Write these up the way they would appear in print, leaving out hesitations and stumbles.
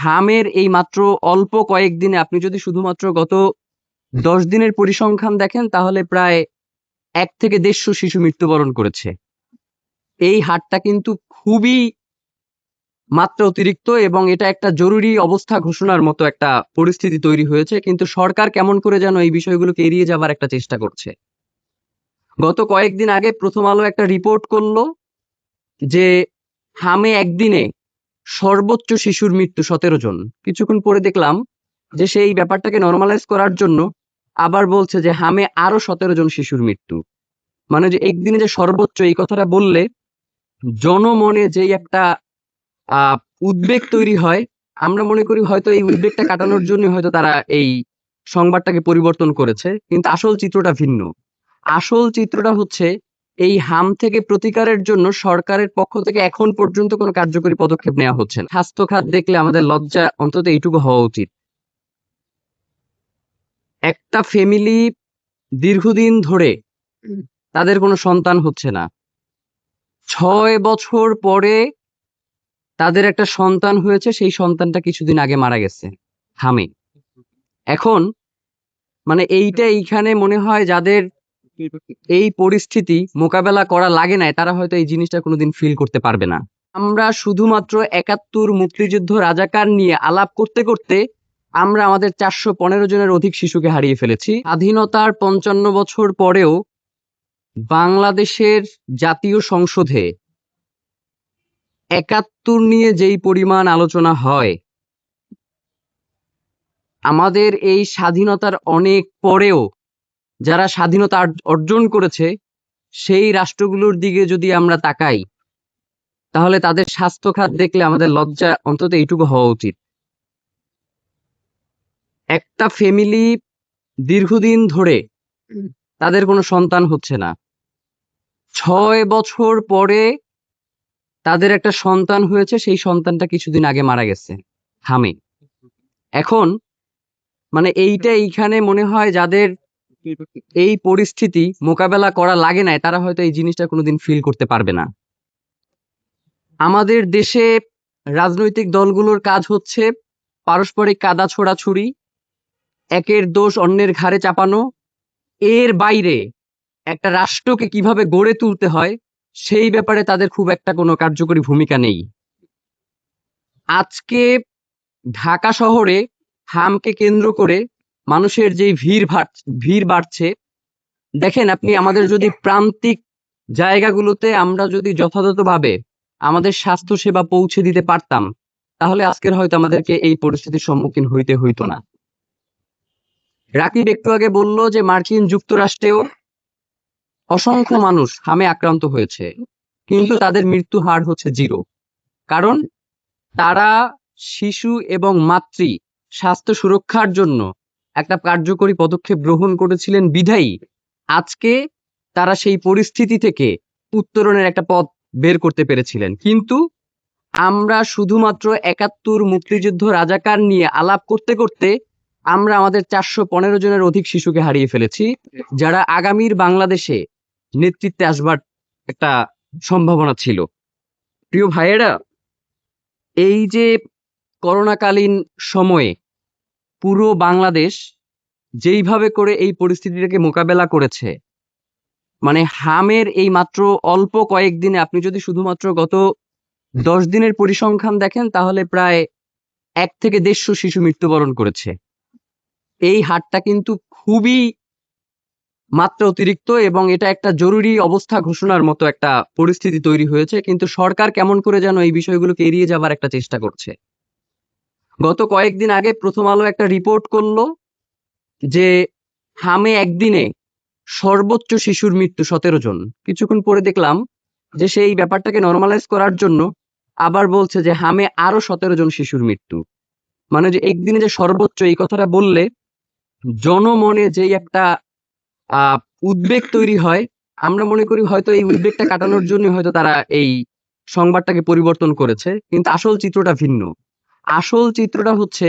হামের এই মাত্র অল্প কয়েকদিনে আপনি যদি শুধুমাত্র গত 10 দিনের পরিসংখ্যান দেখেন তাহলে প্রায় 1 থেকে 150 শিশু মৃত্যুবরণ করেছে। এই হারটা কিন্তু খুবই মাত্রা অতিরিক্ত এবং এটা একটা জরুরি অবস্থা ঘোষণার মতো একটা পরিস্থিতি তৈরি হয়েছে, কিন্তু সরকার কেমন করে যেন এই বিষয়গুলোকে এড়িয়ে যাবার একটা চেষ্টা করছে। গত কয়েকদিন আগে প্রথম আলো একটা রিপোর্ট করলো যে হামে একদিনে সর্বোচ্চ শিশুর মৃত্যু 17 জন। কিছুক্ষণ পরে দেখলাম যে সেই ব্যাপারটাকে নরমালাইজ করার জন্য আবার বলছে যে হামে আরো 17 জন শিশুর মৃত্যু। মানে যে একদিনে যে সর্বোচ্চ, এই কথাটা বললে জনমনে যেই একটা আহ উদ্বেগ তৈরি হয়, আমরা মনে করি হয়তো এই উদ্বেগটা কাটানোর জন্য হয়তো তারা এই সংবাদটাকে পরিবর্তন করেছে, কিন্তু আসল চিত্রটা ভিন্ন। আসল চিত্রটা হচ্ছে এই হাম থেকে প্রতিকারের জন্য সরকারের পক্ষ থেকে এখন পর্যন্ত কোনো কার্যকরী পদক্ষেপ নেওয়া হচ্ছে না। স্বাস্থ্য খাত দেখলে আমাদের লজ্জা অন্তত এইটুকু হওয়া উচিত। একটা ফ্যামিলি দীর্ঘদিন ধরে তাদের কোনো সন্তান হচ্ছে না, 6 বছর পরে তাদের একটা সন্তান হয়েছে, সেই সন্তানটা কিছুদিন আগে মারা গেছে হামে। এখন মানে এইখানে মনে হয় যাদের এই পরিস্থিতি মোকাবেলা করা লাগে নাই তারা হয়তো এই জিনিসটা কোনোদিন ফিল করতে পারবে না। আমরা শুধুমাত্র 71 মুক্তিযুদ্ধ রাজাকার নিয়ে আলাপ করতে করতে আমরা আমাদের 415 জনের অধিক শিশুকে হারিয়ে ফেলেছি। স্বাধীনতার 55 বছর পরেও বাংলাদেশের জাতীয় সংসদে 71 নিয়ে যেই পরিমাণ আলোচনা হয়, আমাদের এই স্বাধীনতার অনেক পরেও যারা স্বাধীনতা অর্জন করেছে সেই রাষ্ট্রগুলোর দিকে যদি আমরা তাকাই তাহলে তাদের স্বাস্থ্য খাত দেখলে আমাদের লজ্জা অন্তত এইটুকু হওয়া উচিত। একটা ফ্যামিলি দীর্ঘদিন ধরে তাদের কোনো সন্তান হচ্ছে না, 6 বছর পরে তাদের একটা সন্তান হয়েছে, সেই সন্তানটা কিছুদিন আগে মারা গেছে হামে। এখন মানে এইখানে মনে হয় যাদের এই পরিস্থিতি মোকাবেলা করা লাগে নাই তারা হয়তো এই জিনিসটা কোনোদিন ফিল করতে পারবে না। আমাদের দেশে রাজনৈতিক দলগুলোর কাজ হচ্ছে পারস্পরিক কাদা ছোড়াছুড়ি, একের দোষ অন্যের ঘাড়ে চাপানো। এর বাইরে একটা রাষ্ট্রকে কিভাবে গড়ে তুলতে হয় সেই ব্যাপারে তাদের খুব একটা কোনো কার্যকরী ভূমিকা নেই। আজকে ঢাকা শহরে হামকে কেন্দ্র করে মানুষের যে ভিড় বাড়ছে, দেখেন আপনি, আমাদের যদি প্রান্তিক জায়গাগুলোতে আমরা যদি যথাযথভাবে আমাদের স্বাস্থ্য সেবা পৌঁছে দিতে পারতাম তাহলে আজকের হয়তো আমাদেরকে এই পরিস্থিতির সম্মুখীন হইতো না। রাকিব একটু আগে বলল যে মার্কিন যুক্তরাষ্ট্রেও অসংখ্য মানুষ হামে আক্রান্ত হয়েছে, কিন্তু তাদের মৃত্যু হার হচ্ছে 0। কারণ তারা শিশু এবং মাতৃ স্বাস্থ্য সুরক্ষার জন্য একটা কার্যকরী পদক্ষেপ গ্রহণ করেছিলেন বিধায়ী আজকে তারা সেই পরিস্থিতি থেকে উত্তরণের একটা পথ বের করতে পেরেছিলেন। কিন্তু আমরা শুধুমাত্র 71 মুক্তিযুদ্ধ রাজাকার নিয়ে আলাপ করতে করতে আমরা আমাদের 415 জনের অধিক শিশুকে হারিয়ে ফেলেছি, যারা আগামীর বাংলাদেশে নেতৃত্বে আসবার একটা সম্ভাবনা ছিল। প্রিয় ভাইয়েরা, এই যে করোনাকালীন সময়ে পুরো বাংলাদেশ যেইভাবে করে এই পরিস্থিতিটাকে মোকাবেলা করেছে, মানে হামের এই মাত্র অল্প কয়েকদিনে আপনি যদি শুধুমাত্র গত 10 দিনের পরিসংখ্যান দেখেন তাহলে প্রায় 1 থেকে 150 শিশু মৃত্যুবরণ করেছে। এই হারটা কিন্তু খুবই মাত্রা অতিরিক্ত এবং এটা একটা জরুরি অবস্থা ঘোষণার মতো একটা পরিস্থিতি তৈরি হয়েছে, কিন্তু সরকার কেমন করে যেন এই বিষয়গুলোকে এড়িয়ে যাবার একটা চেষ্টা করছে। গত কয়েকদিন আগে প্রথম আলো একটা রিপোর্ট করলো যে হামে একদিনে সর্বোচ্চ শিশুর মৃত্যু 17 জন। কিছুক্ষণ পরে দেখলাম যে সেই ব্যাপারটাকে নরমালাইজ করার জন্য আবার বলছে যে হামে আরো 17 জন শিশুর মৃত্যু। মানে যে একদিনে যে সর্বোচ্চ, এই কথাটা বললে জনমনে যেই একটা আহ উদ্বেগ তৈরি হয়, আমরা মনে করি হয়তো এই উদ্বেগটা কাটানোর জন্য হয়তো তারা এই সংবাদটাকে পরিবর্তন করেছে, কিন্তু আসল চিত্রটা ভিন্ন। আসল চিত্রটা হচ্ছে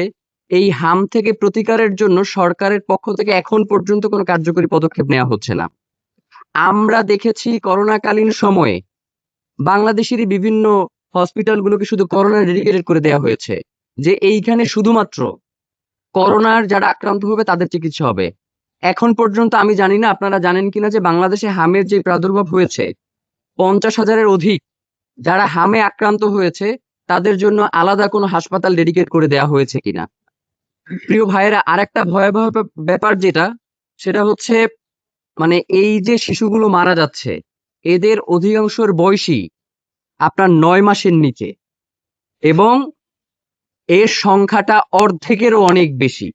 এই হাম থেকে প্রতিকারের জন্য সরকারের পক্ষ থেকে এখন পর্যন্ত কোনো কার্যকরী পদক্ষেপ নেওয়া হচ্ছে না। আমরা দেখেছি করোনাকালীন সময়ে বাংলাদেশেরই বিভিন্ন হসপিটালগুলোকে শুধু করোনা ডেডিকেটেড করে দেওয়া হয়েছে। যে এইখানে শুধুমাত্র করোনার যারা আক্রান্ত হবে তাদের চিকিৎসা হবে। এখন পর্যন্ত আমি জানি না আপনারা জানেন কিনা যে বাংলাদেশে হামের যে প্রাদুর্ভাব হয়েছে 50,000-এর অধিক যারা হামে আক্রান্ত হয়েছে তাদের জন্য আলাদা কোনো হাসপাতাল ডেডিকেট করে দেওয়া হয়েছে কিনা। প্রিয় ভাইয়েরা, আরেকটা ভয়াবহ ব্যাপার যেটা, সেটা হচ্ছে মানে এই যে শিশুগুলো মারা যাচ্ছে এদের অধিকাংশের বয়সই আপনার 9 মাসের নিচে এবং এর সংখ্যাটা অর্ধেকেরও অনেক বেশি।